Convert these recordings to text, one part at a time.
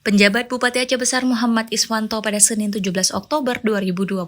Penjabat Bupati Aceh Besar Muhammad Iswanto pada Senin 17 Oktober 2022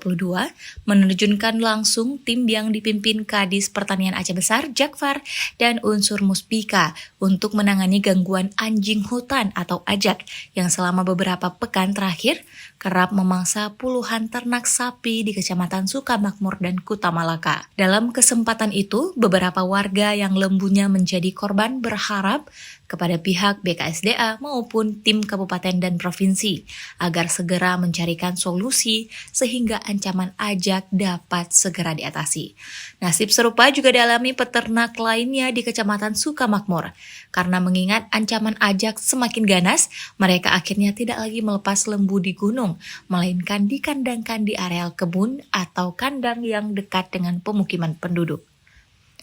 menerjunkan langsung tim yang dipimpin Kadis Pertanian Aceh Besar Jakfar dan unsur Muspika untuk menangani gangguan anjing hutan atau ajak yang selama beberapa pekan terakhir kerap memangsa puluhan ternak sapi di Kecamatan Sukamakmur dan Kuta Malaka. Dalam kesempatan itu, beberapa warga yang lembunya menjadi korban berharap kepada pihak BKSDA maupun tim kabupaten dan provinsi agar segera mencarikan solusi sehingga ancaman ajak dapat segera diatasi. Nasib serupa juga dialami peternak lainnya di Kecamatan Sukamakmur. Karena mengingat ancaman ajak semakin ganas, mereka akhirnya tidak lagi melepas lembu di gunung, melainkan dikandangkan di areal kebun atau kandang yang dekat dengan pemukiman penduduk.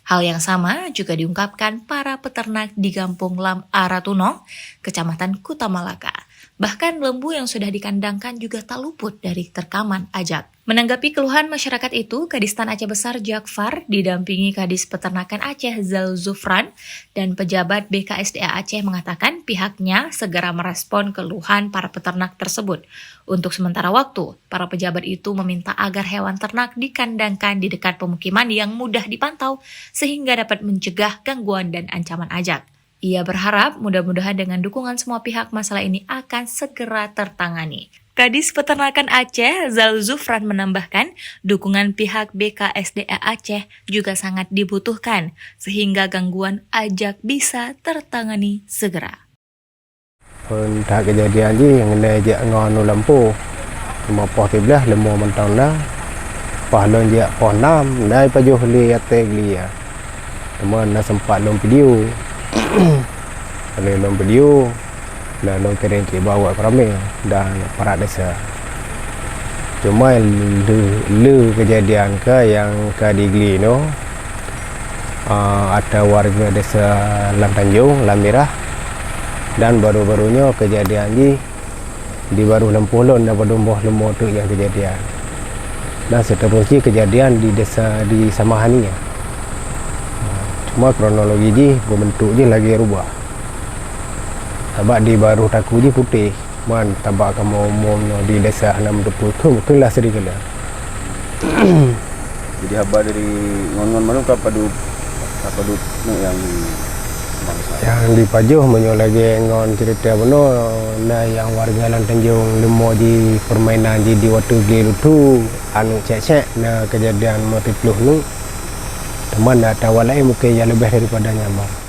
Hal yang sama juga diungkapkan para peternak di Kampung Lam Aratunong, Kecamatan Kuta Malaka. Bahkan lembu yang sudah dikandangkan juga tak luput dari terkaman ajak. Menanggapi keluhan masyarakat itu, Kadistan Aceh Besar Jakfar didampingi Kadis Peternakan Aceh Zal Zufran dan pejabat BKSDA Aceh mengatakan pihaknya segera merespon keluhan para peternak tersebut. Untuk sementara waktu, para pejabat itu meminta agar hewan ternak dikandangkan di dekat pemukiman yang mudah dipantau sehingga dapat mencegah gangguan dan ancaman ajak. Ia berharap mudah-mudahan dengan dukungan semua pihak masalah ini akan segera tertangani. Kadis Peternakan Aceh Zal Zufran menambahkan dukungan pihak BKSDA Aceh juga sangat dibutuhkan sehingga gangguan ajak bisa tertangani segera. Dah kejadian je yang kena ajak nganu lampu. Cuma poh 13 lembu mentang dah. Pahlon je poh 6 dai pajuh li ate glia. Cuma nak sempat long video. Kalau long video dan long kering ke bawa ramai dan para desa. Cuma lu kejadian ke yang ke di Gli no. Ada warga desa Lam Tanjung, Lam Merah. Dan baru-barunya kejadian di baru Lempulon dan Badumboh Lembu tu yang kejadian. Dan seterusnya kejadian di desa di Samahani. Cuma kronologi je berbentuk je lagi rubah. Tabak di baru taku je putih. Man tabak kamu umumnya di desa 620 tu mungkinlah sedikit lah. Jadi haba dari ngon-ngon mana apa du yang di Pajuh menyo lagi ngon cerita beno nah yang warga Lan Tanjung lemo di permainan di waktu gelu tu anu cek-cek nah kejadian motif lu teman dah tahu lain mungkin yang lebih daripada nyaman.